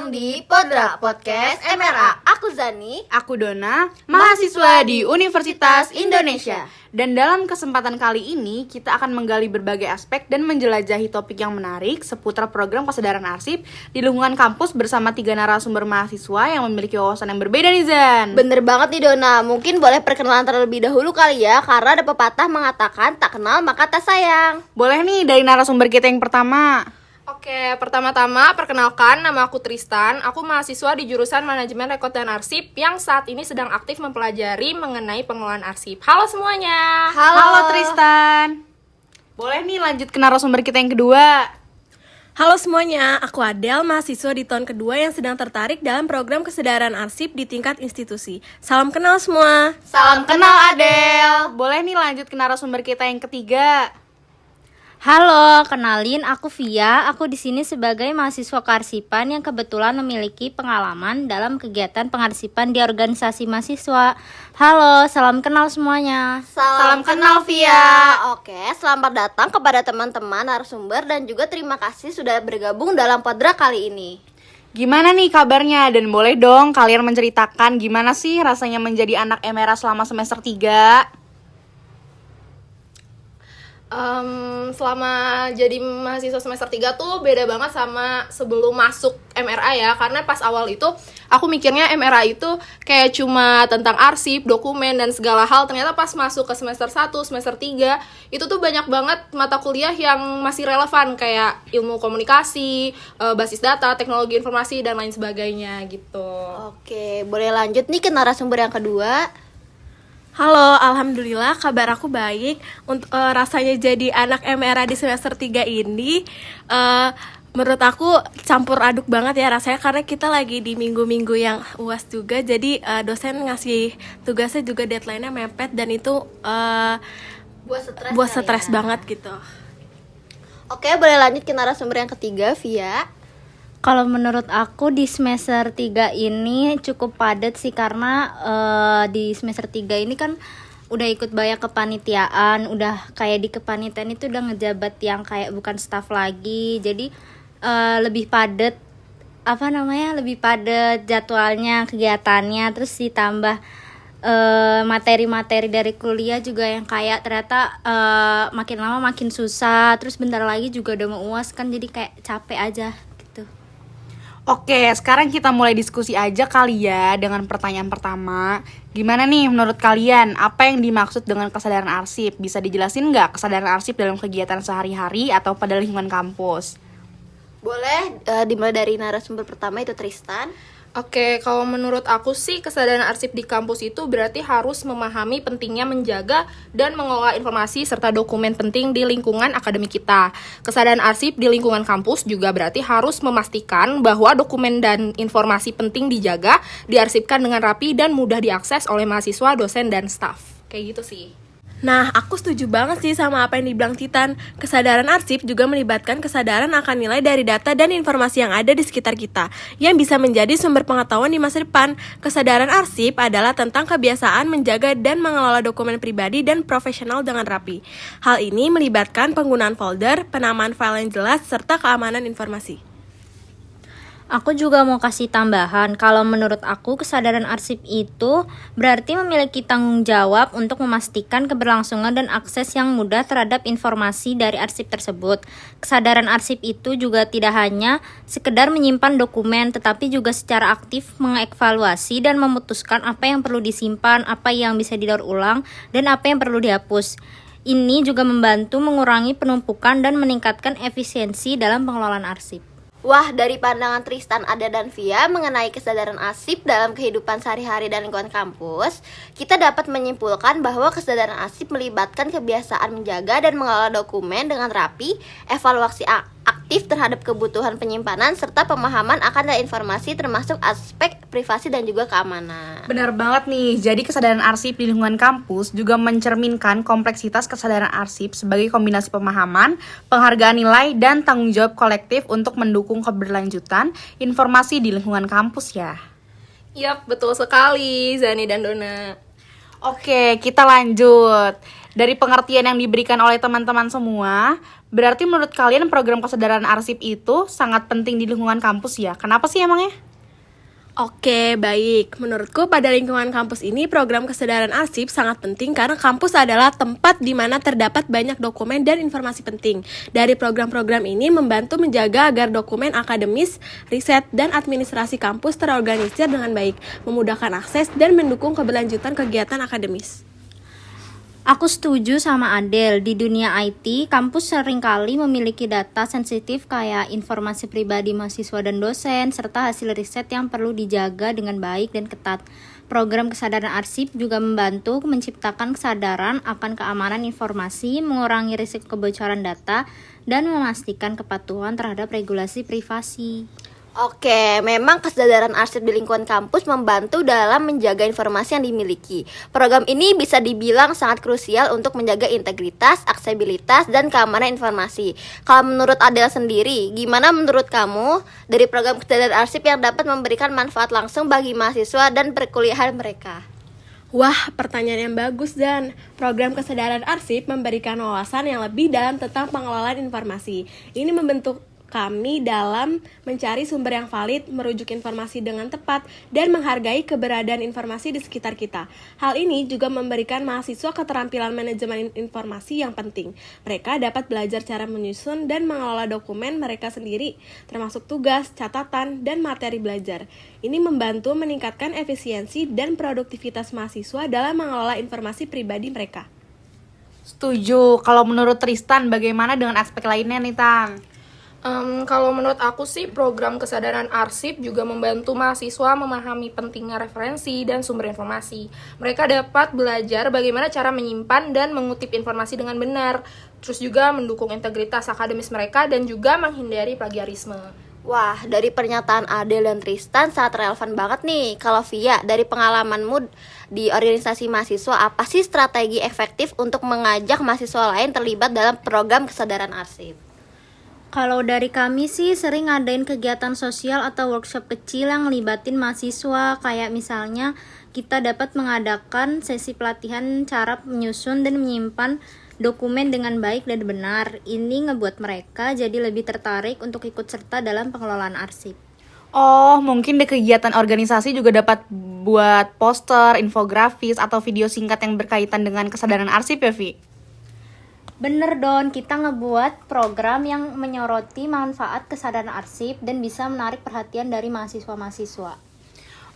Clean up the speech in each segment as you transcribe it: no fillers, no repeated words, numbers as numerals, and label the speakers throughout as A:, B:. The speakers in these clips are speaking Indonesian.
A: datang di Podra Podcast MRA. Aku Zani.
B: Aku Dona, mahasiswa di Universitas Indonesia. Dan dalam kesempatan kali ini, kita akan menggali berbagai aspek dan menjelajahi topik yang menarik seputar program kesadaran arsip di lingkungan kampus bersama 3 narasumber mahasiswa yang memiliki wawasan yang berbeda nih Zan.
A: Bener banget nih Dona, mungkin boleh perkenalan terlebih dahulu kali ya, karena ada pepatah mengatakan tak kenal maka tak sayang.
B: Boleh nih dari narasumber kita yang pertama.
C: Oke, pertama-tama perkenalkan, nama aku Tristan. Aku mahasiswa di jurusan Manajemen Rekod dan Arsip yang saat ini sedang aktif mempelajari mengenai pengelolaan arsip. Halo semuanya.
B: Halo Tristan. Boleh nih lanjut ke narasumber kita yang kedua.
D: Halo semuanya, aku Adel, mahasiswa di tahun kedua yang sedang tertarik dalam program kesadaran arsip di tingkat institusi. Salam kenal semua.
B: Salam kenal Adel. Boleh nih lanjut ke narasumber kita yang ketiga.
E: Halo, kenalin aku Via. Aku di sini sebagai mahasiswa kearsipan yang kebetulan memiliki pengalaman dalam kegiatan pengarsipan di organisasi mahasiswa. Halo, salam kenal semuanya.
A: Salam kenal Via. Oke, selamat datang kepada teman-teman narasumber dan juga terima kasih sudah bergabung dalam Podra kali ini.
B: Gimana nih kabarnya? Dan boleh dong kalian menceritakan gimana sih rasanya menjadi anak MRA selama semester 3?
C: Selama jadi mahasiswa semester 3 tuh beda banget sama sebelum masuk MRA ya. Karena pas awal itu aku mikirnya MRA itu kayak cuma tentang arsip, dokumen, dan segala hal. Ternyata pas masuk ke semester 1, semester 3 itu tuh banyak banget mata kuliah yang masih relevan, kayak ilmu komunikasi, basis data, teknologi informasi, dan lain sebagainya gitu.
A: Oke, boleh lanjut nih ke narasumber yang kedua.
D: Halo, alhamdulillah kabar aku baik. Untuk rasanya jadi anak MRA di semester 3 ini menurut aku campur aduk banget ya rasanya, karena kita lagi di minggu-minggu yang UAS juga. Jadi dosen ngasih tugasnya juga deadline-nya mepet dan itu buat stres banget gitu.
A: Oke, boleh lanjut ke narasumber yang ketiga, Via.
E: Kalau menurut aku di semester 3 ini cukup padat sih, karena di semester 3 ini kan udah ikut banyak kepanitiaan, udah kayak di kepanitiaan itu udah ngejabat yang kayak bukan staff lagi. Jadi lebih padat lebih padat jadwalnya, kegiatannya, terus ditambah materi-materi dari kuliah juga yang kayak ternyata makin lama makin susah. Terus bentar lagi juga udah mau UAS kan, jadi kayak capek aja.
B: Oke, sekarang kita mulai diskusi aja kali ya dengan pertanyaan pertama. Gimana nih menurut kalian, apa yang dimaksud dengan kesadaran arsip? Bisa dijelasin nggak kesadaran arsip dalam kegiatan sehari-hari atau pada lingkungan kampus?
A: Boleh dimulai dari narasumber pertama, itu Tristan.
C: Oke, kalau menurut aku sih kesadaran arsip di kampus itu berarti harus memahami pentingnya menjaga dan mengelola informasi serta dokumen penting di lingkungan akademik kita. Kesadaran arsip di lingkungan kampus juga berarti harus memastikan bahwa dokumen dan informasi penting dijaga, diarsipkan dengan rapi dan mudah diakses oleh mahasiswa, dosen, dan staf. Kayak gitu sih.
D: Nah, aku setuju banget sih sama apa yang dibilang Titan. Kesadaran arsip juga melibatkan kesadaran akan nilai dari data dan informasi yang ada di sekitar kita, yang bisa menjadi sumber pengetahuan di masa depan. Kesadaran arsip adalah tentang kebiasaan menjaga dan mengelola dokumen pribadi dan profesional dengan rapi. Hal ini melibatkan penggunaan folder, penamaan file yang jelas, serta keamanan informasi.
E: Aku juga mau kasih tambahan, kalau menurut aku kesadaran arsip itu berarti memiliki tanggung jawab untuk memastikan keberlangsungan dan akses yang mudah terhadap informasi dari arsip tersebut. Kesadaran arsip itu juga tidak hanya sekedar menyimpan dokumen, tetapi juga secara aktif mengevaluasi dan memutuskan apa yang perlu disimpan, apa yang bisa didaur ulang, dan apa yang perlu dihapus. Ini juga membantu mengurangi penumpukan dan meningkatkan efisiensi dalam pengelolaan arsip.
A: Wah, dari pandangan Tristan, Ada, dan Via mengenai kesadaran arsip dalam kehidupan sehari-hari dan lingkungan kampus, kita dapat menyimpulkan bahwa kesadaran arsip melibatkan kebiasaan menjaga dan mengelola dokumen dengan rapi, evaluasi aktif terhadap kebutuhan penyimpanan, serta pemahaman akan informasi termasuk aspek privasi dan juga keamanan.
B: Benar banget nih, jadi kesadaran arsip di lingkungan kampus juga mencerminkan kompleksitas kesadaran arsip sebagai kombinasi pemahaman, penghargaan nilai, dan tanggung jawab kolektif untuk mendukung keberlanjutan informasi di lingkungan kampus ya.
C: Yap, betul sekali Zani dan Dona.
B: Oke, kita lanjut. Dari pengertian yang diberikan oleh teman-teman semua, berarti menurut kalian program kesadaran arsip itu sangat penting di lingkungan kampus ya? Kenapa sih emangnya?
D: Oke, baik. Menurutku pada lingkungan kampus ini program kesadaran arsip sangat penting karena kampus adalah tempat di mana terdapat banyak dokumen dan informasi penting. Dari program-program ini membantu menjaga agar dokumen akademis, riset, dan administrasi kampus terorganisir dengan baik, memudahkan akses dan mendukung keberlanjutan kegiatan akademis.
E: Aku setuju sama Adel, di dunia IT, kampus seringkali memiliki data sensitif kayak informasi pribadi mahasiswa dan dosen, serta hasil riset yang perlu dijaga dengan baik dan ketat. Program kesadaran arsip juga membantu menciptakan kesadaran akan keamanan informasi, mengurangi risiko kebocoran data, dan memastikan kepatuhan terhadap regulasi privasi.
A: Oke, memang kesadaran arsip di lingkungan kampus membantu dalam menjaga informasi yang dimiliki. Program ini bisa dibilang sangat krusial untuk menjaga integritas, aksesibilitas, dan keamanan informasi. Kalau menurut Adel sendiri, gimana menurut kamu dari program kesadaran arsip yang dapat memberikan manfaat langsung bagi mahasiswa dan perkuliahan mereka?
D: Wah, pertanyaan yang bagus, Dan. Program kesadaran arsip memberikan wawasan yang lebih dalam tentang pengelolaan informasi. Ini membentuk kami dalam mencari sumber yang valid, merujuk informasi dengan tepat, dan menghargai keberadaan informasi di sekitar kita. Hal ini juga memberikan mahasiswa keterampilan manajemen informasi yang penting. Mereka dapat belajar cara menyusun dan mengelola dokumen mereka sendiri, termasuk tugas, catatan, dan materi belajar. Ini membantu meningkatkan efisiensi dan produktivitas mahasiswa dalam mengelola informasi pribadi mereka.
B: Setuju. Kalau menurut Tristan, bagaimana dengan aspek lainnya nih, Tan?
C: Kalau menurut aku sih program kesadaran arsip juga membantu mahasiswa memahami pentingnya referensi dan sumber informasi. Mereka dapat belajar bagaimana cara menyimpan dan mengutip informasi dengan benar, terus juga mendukung integritas akademis mereka dan juga menghindari plagiarisme.
A: Wah, dari pernyataan Adel dan Tristan sangat relevan banget nih. Kalau Via, dari pengalamanmu di organisasi mahasiswa, apa sih strategi efektif untuk mengajak mahasiswa lain terlibat dalam program kesadaran arsip?
E: Kalau dari kami sih sering ngadain kegiatan sosial atau workshop kecil yang ngelibatin mahasiswa, kayak misalnya kita dapat mengadakan sesi pelatihan cara menyusun dan menyimpan dokumen dengan baik dan benar. Ini ngebuat mereka jadi lebih tertarik untuk ikut serta dalam pengelolaan arsip.
B: Oh, mungkin di kegiatan organisasi juga dapat buat poster, infografis, atau video singkat yang berkaitan dengan kesadaran arsip ya, Vi?
E: Bener Don, kita ngebuat program yang menyoroti manfaat kesadaran arsip dan bisa menarik perhatian dari mahasiswa-mahasiswa.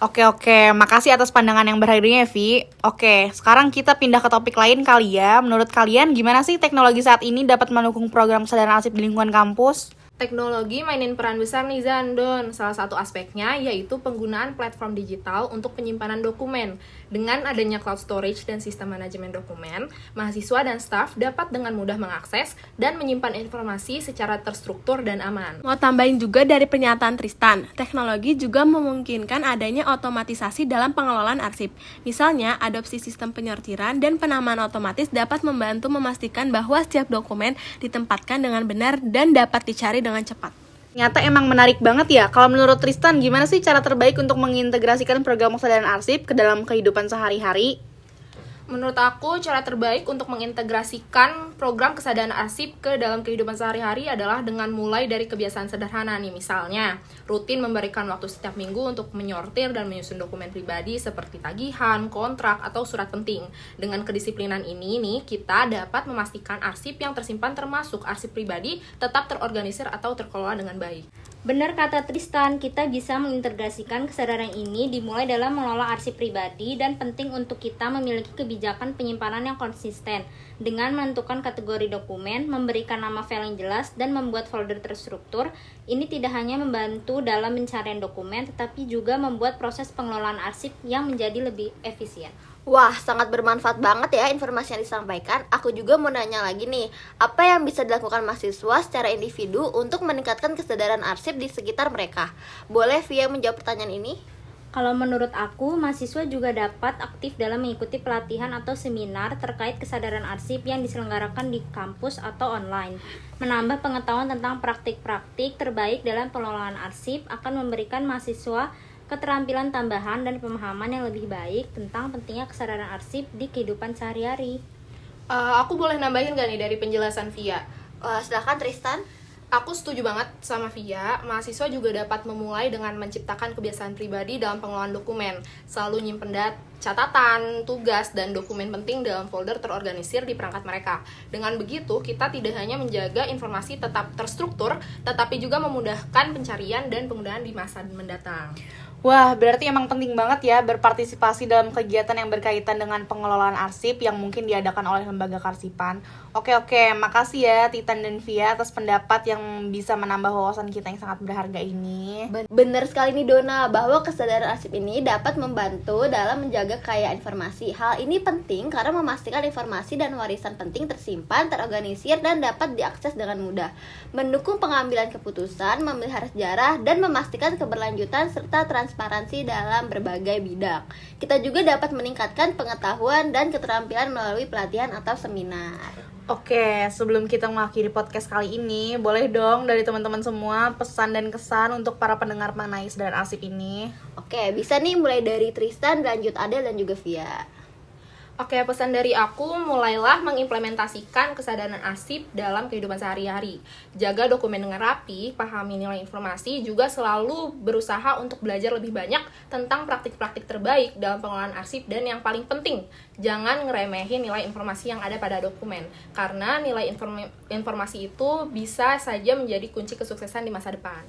B: Oke, makasih atas pandangan yang berharga, Vi. Oke, sekarang kita pindah ke topik lain kali ya. Menurut kalian, gimana sih teknologi saat ini dapat mendukung program kesadaran arsip di lingkungan kampus?
C: Teknologi mainin peran besar nih Zandon. Salah satu aspeknya yaitu penggunaan platform digital untuk penyimpanan dokumen. Dengan adanya cloud storage dan sistem manajemen dokumen, mahasiswa dan staf dapat dengan mudah mengakses dan menyimpan informasi secara terstruktur dan aman.
D: Mau tambahin juga dari pernyataan Tristan, teknologi juga memungkinkan adanya otomatisasi dalam pengelolaan arsip. Misalnya, adopsi sistem penyortiran dan penamaan otomatis dapat membantu memastikan bahwa setiap dokumen ditempatkan dengan benar dan dapat dicari dengan cepat.
B: Ternyata emang menarik banget ya. Kalau menurut Tristan, gimana sih cara terbaik untuk mengintegrasikan program kesadaran arsip ke dalam kehidupan sehari-hari?
C: Menurut aku, cara terbaik untuk mengintegrasikan program kesadaran arsip ke dalam kehidupan sehari-hari adalah dengan mulai dari kebiasaan sederhana nih. Misalnya, rutin memberikan waktu setiap minggu untuk menyortir dan menyusun dokumen pribadi seperti tagihan, kontrak, atau surat penting. Dengan kedisiplinan ini nih, kita dapat memastikan arsip yang tersimpan termasuk arsip pribadi tetap terorganisir atau terkelola dengan baik.
E: Benar kata Tristan, kita bisa mengintegrasikan kesadaran ini dimulai dalam mengelola arsip pribadi dan penting untuk kita memiliki kebijakan penyimpanan yang konsisten dengan menentukan kategori dokumen, memberikan nama file yang jelas, dan membuat folder terstruktur. Ini tidak hanya membantu dalam pencarian dokumen, tetapi juga membuat proses pengelolaan arsip yang menjadi lebih efisien.
A: Wah, sangat bermanfaat banget ya informasi yang disampaikan. Aku juga mau nanya lagi nih, apa yang bisa dilakukan mahasiswa secara individu untuk meningkatkan kesadaran arsip di sekitar mereka? Boleh Via menjawab pertanyaan ini?
E: Kalau menurut aku, mahasiswa juga dapat aktif dalam mengikuti pelatihan atau seminar terkait kesadaran arsip yang diselenggarakan di kampus atau online. Menambah pengetahuan tentang praktik-praktik terbaik dalam pengelolaan arsip akan memberikan mahasiswa keterampilan tambahan dan pemahaman yang lebih baik tentang pentingnya kesadaran arsip di kehidupan sehari-hari.
C: Aku boleh nambahin gak nih dari penjelasan Via?
A: Silakan Tristan.
C: Aku setuju banget sama Via, mahasiswa juga dapat memulai dengan menciptakan kebiasaan pribadi dalam pengelolaan dokumen. Selalu nyimpen catatan, tugas, dan dokumen penting dalam folder terorganisir di perangkat mereka. Dengan begitu, kita tidak hanya menjaga informasi tetap terstruktur, tetapi juga memudahkan pencarian dan penggunaan di masa mendatang.
B: Wah, berarti emang penting banget ya berpartisipasi dalam kegiatan yang berkaitan dengan pengelolaan arsip yang mungkin diadakan oleh lembaga kearsipan. Oke, makasih ya Titan dan Via atas pendapat yang bisa menambah wawasan kita yang sangat berharga ini.
A: Benar sekali nih Dona, bahwa kesadaran arsip ini dapat membantu dalam menjaga kekayaan informasi. Hal ini penting karena memastikan informasi dan warisan penting tersimpan, terorganisir, dan dapat diakses dengan mudah. Mendukung pengambilan keputusan, memelihara sejarah, dan memastikan keberlanjutan serta transparansi dalam berbagai bidang. Kita juga dapat meningkatkan pengetahuan dan keterampilan melalui pelatihan atau seminar.
B: Oke, sebelum kita mengakhiri podcast kali ini, boleh dong dari teman-teman semua pesan dan kesan untuk para pendengar mengenai kesadaran arsip ini.
A: Oke, bisa nih mulai dari Tristan, lanjut Adel, dan juga Via.
C: Oke, pesan dari aku, mulailah mengimplementasikan kesadaran arsip dalam kehidupan sehari-hari. Jaga dokumen dengan rapi, pahami nilai informasi, juga selalu berusaha untuk belajar lebih banyak tentang praktik-praktik terbaik dalam pengelolaan arsip, dan yang paling penting, jangan ngeremehin nilai informasi yang ada pada dokumen. Karena nilai informasi itu bisa saja menjadi kunci kesuksesan di masa depan.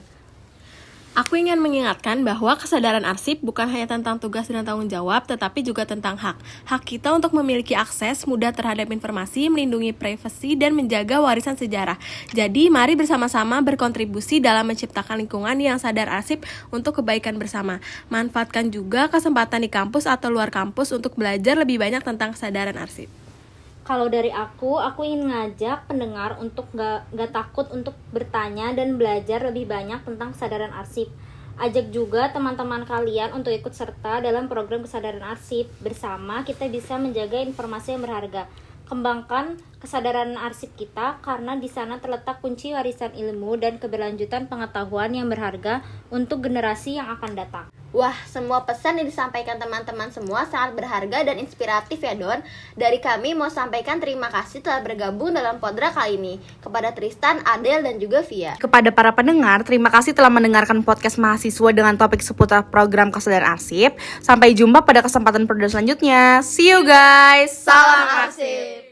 D: Aku ingin mengingatkan bahwa kesadaran arsip bukan hanya tentang tugas dan tanggung jawab, tetapi juga tentang hak. Hak kita untuk memiliki akses mudah terhadap informasi, melindungi privasi, dan menjaga warisan sejarah. Jadi, mari bersama-sama berkontribusi dalam menciptakan lingkungan yang sadar arsip untuk kebaikan bersama. Manfaatkan juga kesempatan di kampus atau luar kampus untuk belajar lebih banyak tentang kesadaran arsip.
E: Kalau dari aku ingin ngajak pendengar untuk gak takut untuk bertanya dan belajar lebih banyak tentang kesadaran arsip. Ajak juga teman-teman kalian untuk ikut serta dalam program kesadaran arsip. Bersama kita bisa menjaga informasi yang berharga. Kembangkan kesadaran arsip kita karena di sana terletak kunci warisan ilmu dan keberlanjutan pengetahuan yang berharga untuk generasi yang akan datang.
A: Wah, semua pesan yang disampaikan teman-teman semua sangat berharga dan inspiratif ya Don. Dari kami mau sampaikan terima kasih telah bergabung dalam Podra kali ini. Kepada Tristan, Adel, dan juga Via.
B: Kepada para pendengar, terima kasih telah mendengarkan podcast mahasiswa dengan topik seputar program kesadaran arsip. Sampai jumpa pada kesempatan Podra selanjutnya. See you guys.
A: Salam arsip.